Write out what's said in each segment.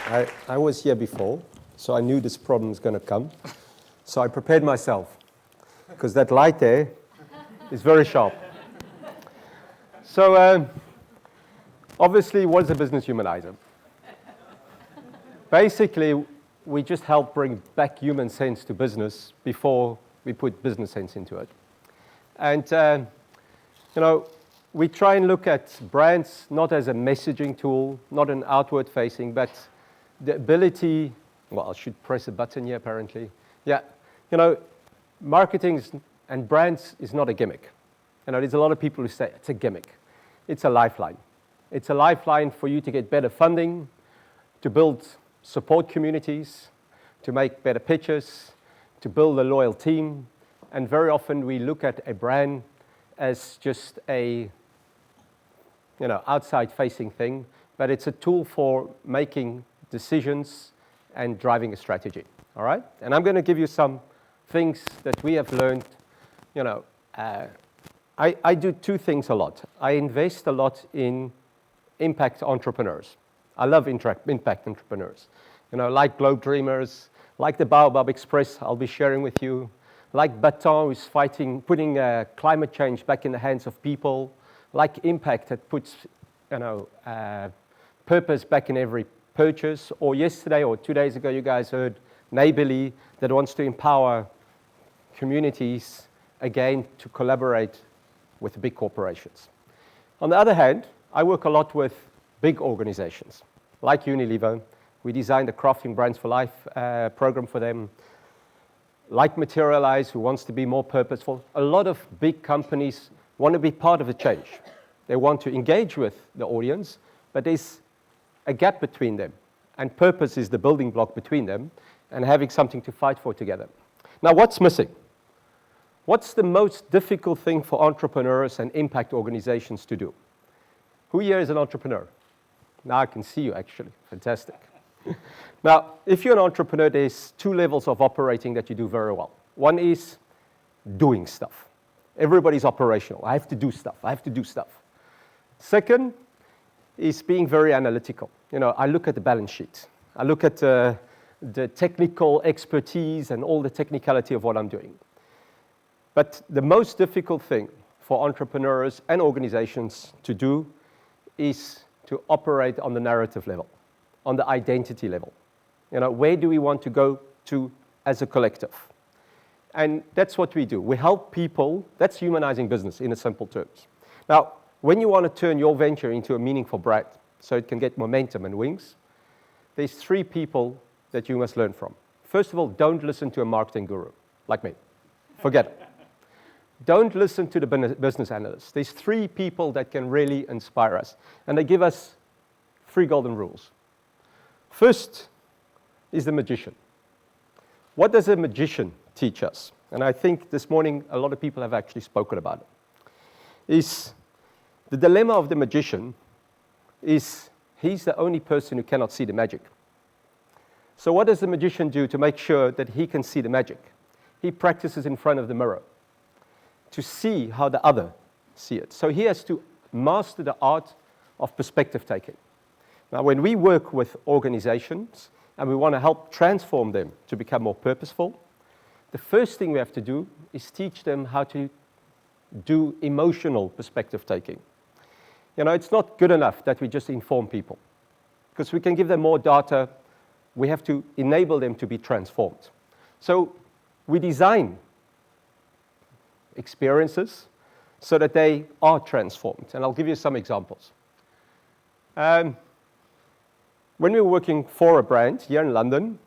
I was here before, so I knew this problem was going to come. So I prepared myself, because that light there is very sharp. So obviously, what is a business humanizer? Basically, we just help bring back human sense to business before we put business sense into it. And we try and look at brands not as a messaging tool, not an outward facing, but the ability, well, I should press a button here apparently. Yeah, marketing and brands is not a gimmick. There's a lot of people who say it's a gimmick. It's a lifeline. It's a lifeline for you to get better funding, to build support communities, to make better pitches, to build a loyal team. And very often we look at a brand as just a outside-facing thing, but it's a tool for making decisions and driving a strategy, all right? And I'm going to give you some things that we have learned. I do two things a lot. I invest a lot in impact entrepreneurs. I love impact entrepreneurs. Like Globe Dreamers, like the Baobab Express I'll be sharing with you, like Baton, who's putting climate change back in the hands of people, like Impact that puts purpose back in every purchase, or yesterday or 2 days ago you guys heard Neighborly that wants to empower communities again to collaborate with big corporations. On the other hand, I work a lot with big organizations like Unilever. We designed the Crafting Brands for Life program for them. Like Materialize, who wants to be more purposeful. A lot of big companies want to be part of the change. They want to engage with the audience, but there's a gap between them. And purpose is the building block between them and having something to fight for together. Now, what's missing? What's the most difficult thing for entrepreneurs and impact organizations to do? Who here is an entrepreneur? Now I can see you, actually. Fantastic. Now, if you're an entrepreneur, there's two levels of operating that you do very well. One is doing stuff. Everybody's operational. I have to do stuff. I have to do stuff. Second is being very analytical. I look at the balance sheet. I look at the technical expertise and all the technicality of what I'm doing. But the most difficult thing for entrepreneurs and organizations to do is to operate on the narrative level, on the identity level. Where do we want to go to as a collective? And that's what we do. We help people. That's humanizing business in simple terms. Now, when you want to turn your venture into a meaningful brand so it can get momentum and wings, there's three people that you must learn from. First of all, don't listen to a marketing guru like me. Forget it. Don't listen to the business analysts. There's three people that can really inspire us. And they give us 3 golden rules. First is the magician. What does a magician teach us? And I think this morning a lot of people have actually spoken about it. Is the dilemma of the magician is he's the only person who cannot see the magic. So what does the magician do to make sure that he can see the magic? He practices in front of the mirror to see how the other see it. So he has to master the art of perspective taking. Now, when we work with organizations and we want to help transform them to become more purposeful, the first thing we have to do is teach them how to do emotional perspective taking. It's not good enough that we just inform people, because we can give them more data. We have to enable them to be transformed. So we design experiences so that they are transformed. And I'll give you some examples. When we were working for a brand here in London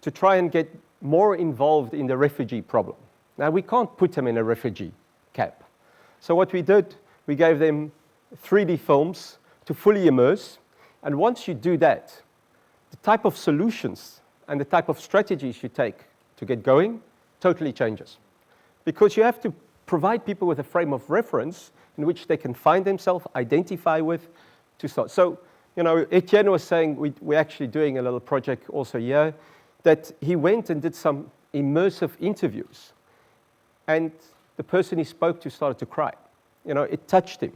to try and get more involved in the refugee problem. Now, we can't put them in a refugee camp. So what we did, we gave them 3D films to fully immerse. And once you do that, the type of solutions and the type of strategies you take to get going totally changes. Because you have to provide people with a frame of reference in which they can find themselves, identify with, to start. So, Etienne was saying we're actually doing a little project also here, that he went and did some immersive interviews. And the person he spoke to started to cry. It touched him.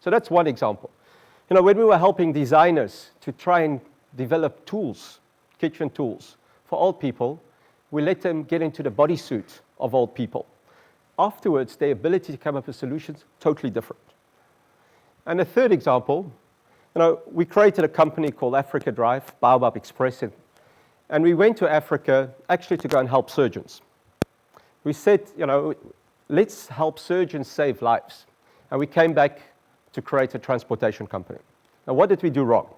So that's one example. When we were helping designers to try and develop tools, kitchen tools, for old people. We let them get into the bodysuit of old people. Afterwards, their ability to come up with solutions, totally different. And a third example, we created a company called Africa Drive, Baobab Express, and we went to Africa actually to go and help surgeons. We said, let's help surgeons save lives. And we came back to create a transportation company. Now, what did we do wrong?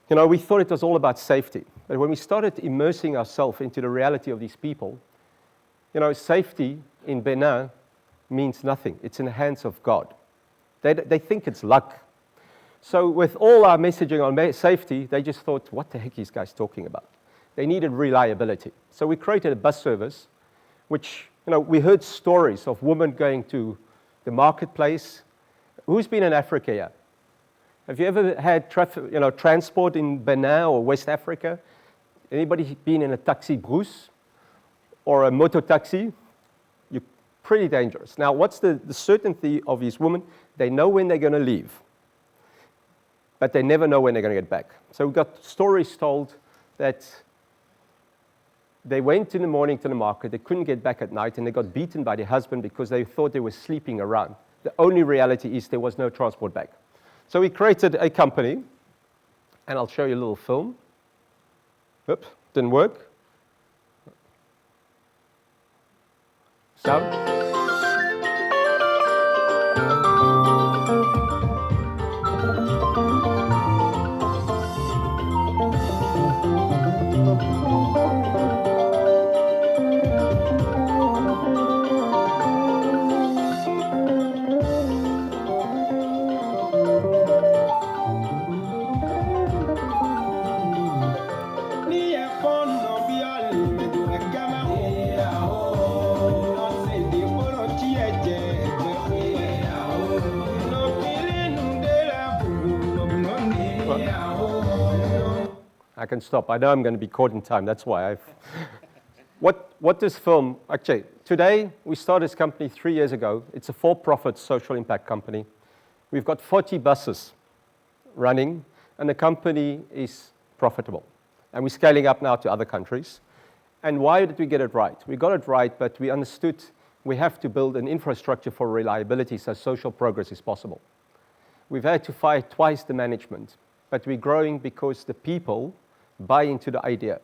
We thought it was all about safety. But when we started immersing ourselves into the reality of these people, safety in Benin means nothing. It's in the hands of God. They think it's luck. So with all our messaging on safety, they just thought, what the heck are these guys talking about? They needed reliability. So we created a bus service, which, we heard stories of women going to the marketplace. Who's been in Africa here? Have you ever had transport in Benin or West Africa? Anybody been in a taxi brousse or a moto taxi? You're pretty dangerous. Now, what's the certainty of these women? They know when they're going to leave, but they never know when they're going to get back. So we got stories told that they went in the morning to the market, they couldn't get back at night, and they got beaten by their husband because they thought they were sleeping around. The only reality is there was no transport back. So we created a company, and I'll show you a little film. Oops, didn't work. Sound? I can stop. I know I'm going to be caught in time. That's why What this film, actually, today we started this company 3 years ago. It's a for-profit social impact company. We've got 40 buses running, and the company is profitable. And we're scaling up now to other countries. And why did we get it right? We got it right, but we understood we have to build an infrastructure for reliability so social progress is possible. We've had to fire twice the management, but we're growing because the people buy into the idea.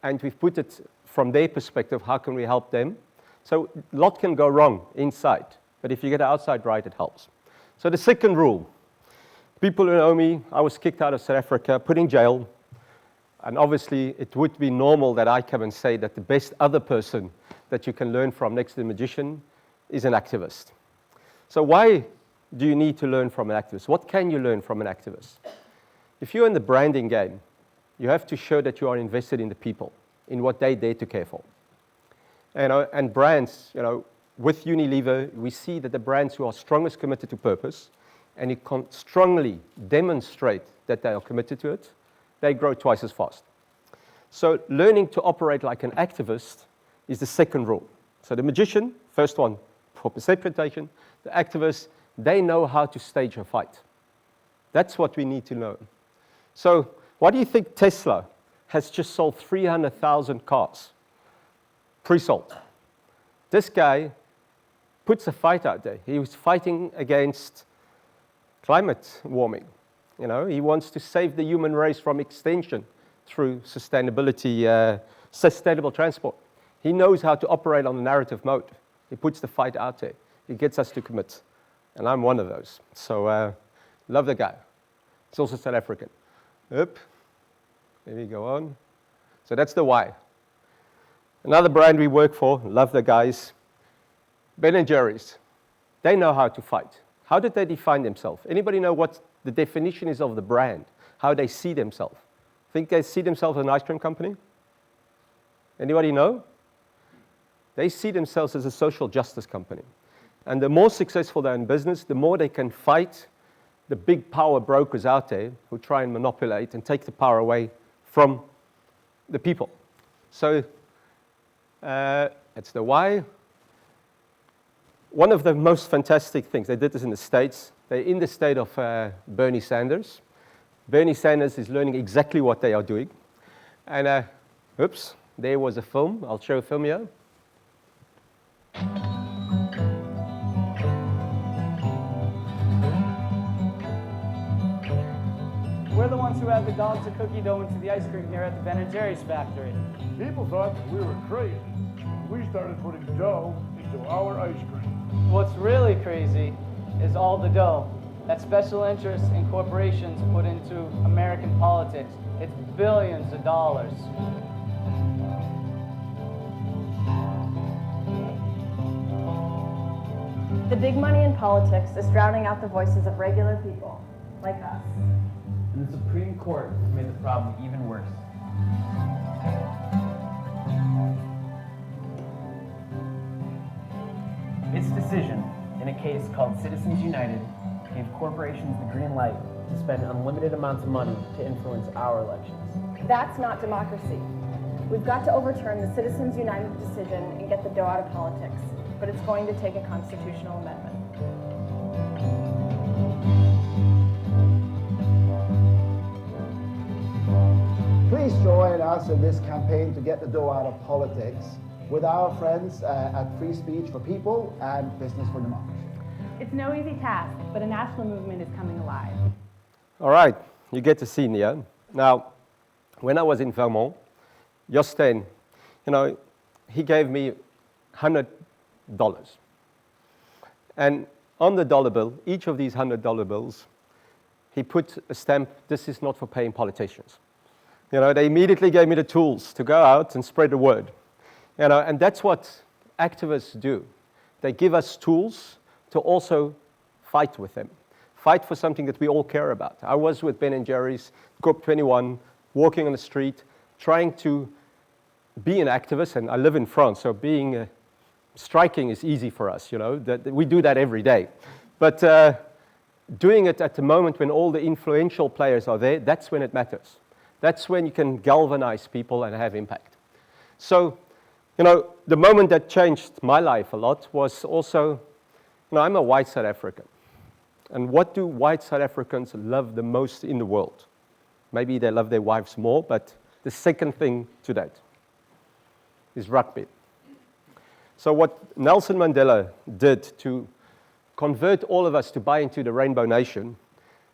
And we've put it from their perspective, how can we help them? So a lot can go wrong inside, but if you get the outside right, it helps. So the second rule, people who know me, I was kicked out of South Africa, put in jail, and obviously it would be normal that I come and say that the best other person that you can learn from next to the magician is an activist. So why do you need to learn from an activist? What can you learn from an activist? If you're in the branding game, you have to show that you are invested in the people, in what they dare to care for. And brands, with Unilever, we see that the brands who are strongest committed to purpose, and you can strongly demonstrate that they are committed to it, they grow twice as fast. So learning to operate like an activist is the second rule. So the magician, first one, for precipitation, the activist, they know how to stage a fight. That's what we need to learn. So why do you think Tesla has just sold 300,000 cars, pre-sold? This guy puts a fight out there. He was fighting against climate warming. He wants to save the human race from extinction through sustainability, sustainable transport. He knows how to operate on the narrative mode. He puts the fight out there. He gets us to commit. And I'm one of those. So love the guy. He's also South African. Up. There we go on. So that's the why. Another brand we work for, love the guys, Ben & Jerry's. They know how to fight. How did they define themselves? Anybody know what the definition is of the brand? How they see themselves? Think they see themselves as an ice cream company? Anybody know? They see themselves as a social justice company. And the more successful they're in business, the more they can fight the big power brokers out there who try and manipulate and take the power away from the people. So that's the why. One of the most fantastic things, they did this in the States. They're in the state of Bernie Sanders. Bernie Sanders is learning exactly what they are doing. And, oops, there was a film. I'll show a film here. We're the ones who add the dogs of cookie dough into the ice cream here at the Ben & Jerry's factory. People thought that we were crazy. We started putting dough into our ice cream. What's really crazy is all the dough that special interests and corporations put into American politics. It's billions of dollars. The big money in politics is drowning out the voices of regular people, like us. And the Supreme Court has made the problem even worse. Its decision, in a case called Citizens United, gave corporations the green light to spend unlimited amounts of money to influence our elections. That's not democracy. We've got to overturn the Citizens United decision and get the dough out of politics, but it's going to take a constitutional amendment. Please join us in this campaign to get the dough out of politics with our friends at Free Speech for People and Business for Democracy. It's no easy task, but a national movement is coming alive. All right, you get the scene here. Now, when I was in Vermont, Jostein, he gave me $100. And on the dollar bill, each of these $100 bills, he put a stamp, "This is not for paying politicians." They immediately gave me the tools to go out and spread the word. And that's what activists do. They give us tools to also fight with them, fight for something that we all care about. I was with Ben & Jerry's, Corp 21, walking on the street, trying to be an activist, and I live in France, so being striking is easy for us, that we do that every day. But doing it at the moment when all the influential players are there, that's when it matters. That's when you can galvanize people and have impact. So, the moment that changed my life a lot was also, I'm a white South African. And what do white South Africans love the most in the world? Maybe they love their wives more, but the second thing to that is rugby. So what Nelson Mandela did to convert all of us to buy into the Rainbow Nation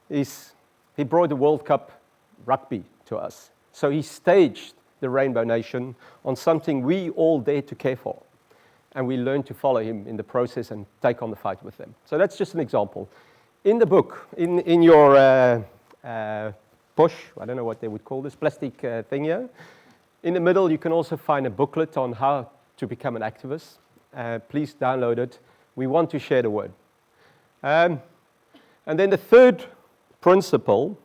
is he brought the World Cup rugby to us. So he staged the Rainbow Nation on something we all dare to care for. And we learned to follow him in the process and take on the fight with them. So that's just an example. In the book, in your push, I don't know what they would call this, plastic thing here, in the middle you can also find a booklet on how to become an activist. Please download it. We want to share the word. And then the third principle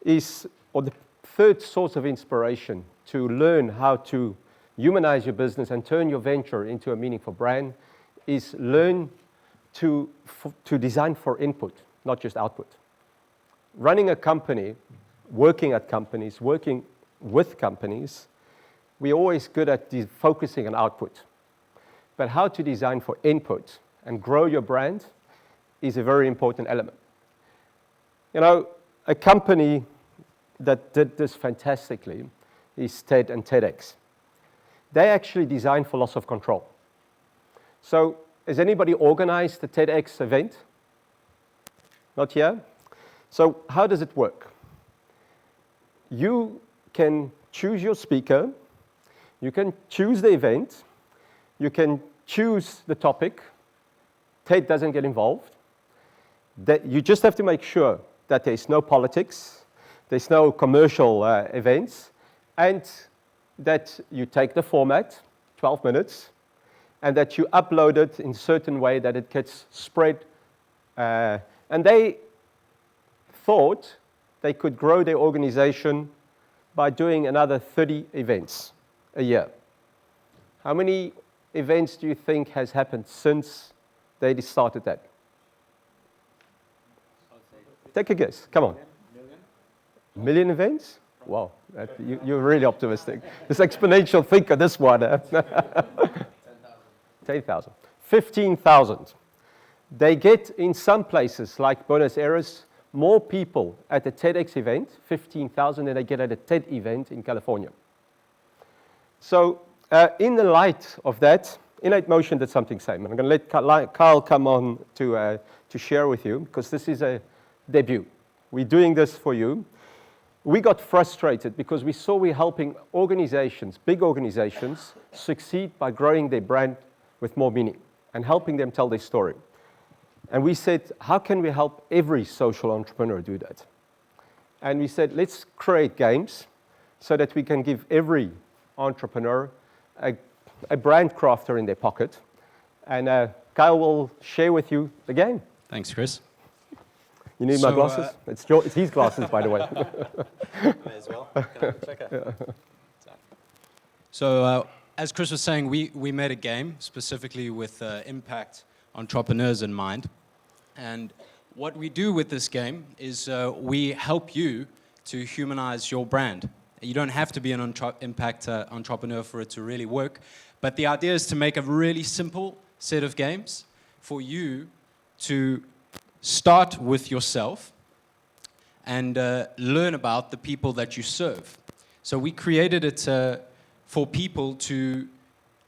is, or the third source of inspiration to learn how to humanize your business and turn your venture into a meaningful brand, is learn to design for input, not just output. Running a company, working at companies, working with companies, we're always good at focusing on output. But how to design for input and grow your brand is a very important element. A company that did this fantastically is TED and TEDx. They actually designed for loss of control. So has anybody organized the TEDx event? Not here? So how does it work? You can choose your speaker, you can choose the event, you can choose the topic. TED doesn't get involved. You just have to make sure that there's no politics, there's no commercial events, and that you take the format, 12 minutes, and that you upload it in a certain way that it gets spread. And they thought they could grow their organization by doing another 30 events a year. How many events do you think has happened since they started that? Take a guess. Come on. Million events? Wow, you're really optimistic. This exponential thinker, this one. 10,000. 15,000. They get, in some places, like Buenos Aires, more people at a TEDx event, 15,000, than they get at a TED event in California. So in the light of that, Innate Motion did something same. And I'm going to let Kyle come on to share with you, because this is a debut. We're doing this for you. We got frustrated because we saw we're helping organizations, big organizations, succeed by growing their brand with more meaning and helping them tell their story. And we said, how can we help every social entrepreneur do that? And we said, let's create games so that we can give every entrepreneur a brand crafter in their pocket. And Kyle will share with you the game. Thanks, Chris. You need my glasses? It's his glasses, by the way. May as well. Can I check it? So, as Chris was saying, we made a game specifically with impact entrepreneurs in mind. And what we do with this game is we help you to humanize your brand. You don't have to be an impact entrepreneur for it to really work. But the idea is to make a really simple set of games for you to start with yourself and learn about the people that you serve. So we created it for people to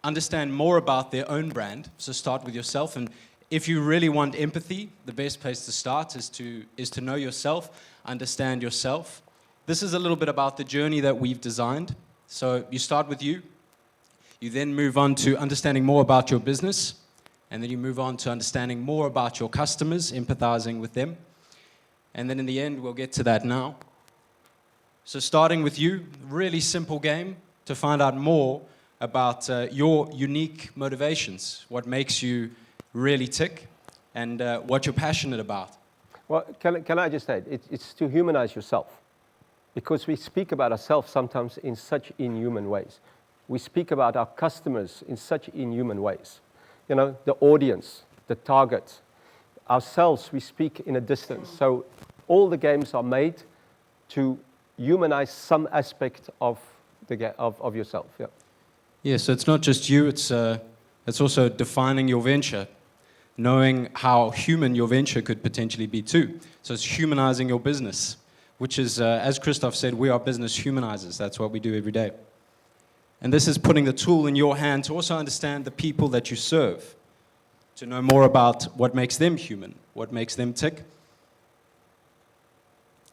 understand more about their own brand. So start with yourself. And if you really want empathy, the best place to start is to know yourself, understand yourself. This is a little bit about the journey that we've designed. So you start with you. You then move on to understanding more about your business. And then you move on to understanding more about your customers, empathizing with them. And then in the end, we'll get to that now. So starting with you, really simple game to find out more about your unique motivations, what makes you really tick, and what you're passionate about. Well, can I just say, it's to humanize yourself. Because we speak about ourselves sometimes in such inhuman ways. We speak about our customers in such inhuman ways. You know, the audience, the target, ourselves, we speak in a distance. So all the games are made to humanize some aspect of yourself. Yeah. Yeah. So it's not just you. It's also defining your venture, knowing how human your venture could potentially be too. So it's humanizing your business, which is, as Christophe said, we are business humanizers. That's what we do every day. And this is putting the tool in your hand to also understand the people that you serve, to know more about what makes them human, what makes them tick.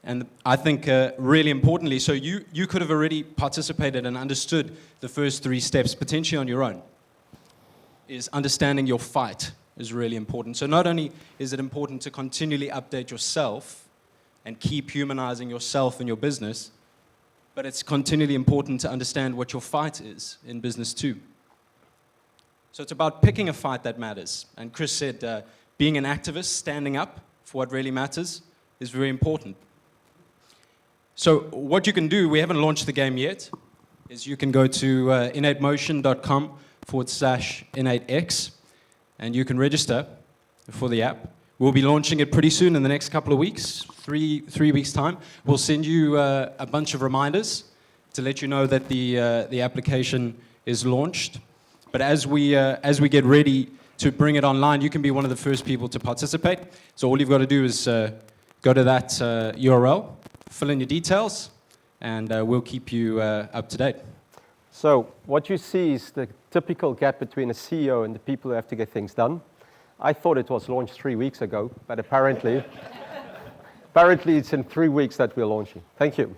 And I think really importantly, so you could have already participated and understood the first 3 steps potentially on your own, is understanding your fight is really important. So not only is it important to continually update yourself and keep humanizing yourself and your business, but it's continually important to understand what your fight is in business too. So it's about picking a fight that matters. And Chris said being an activist, standing up for what really matters, is very important. So what you can do, we haven't launched the game yet, is you can go to innatemotion.com/InnateX, and you can register for the app. We'll be launching it pretty soon in the next couple of weeks, three weeks' time. We'll send you a bunch of reminders to let you know that the application is launched. But as we get ready to bring it online, you can be one of the first people to participate. So all you've got to do is go to that URL, fill in your details, and we'll keep you up to date. So what you see is the typical gap between a CEO and the people who have to get things done. I thought it was launched 3 weeks ago, but apparently it's in 3 weeks that we're launching. Thank you.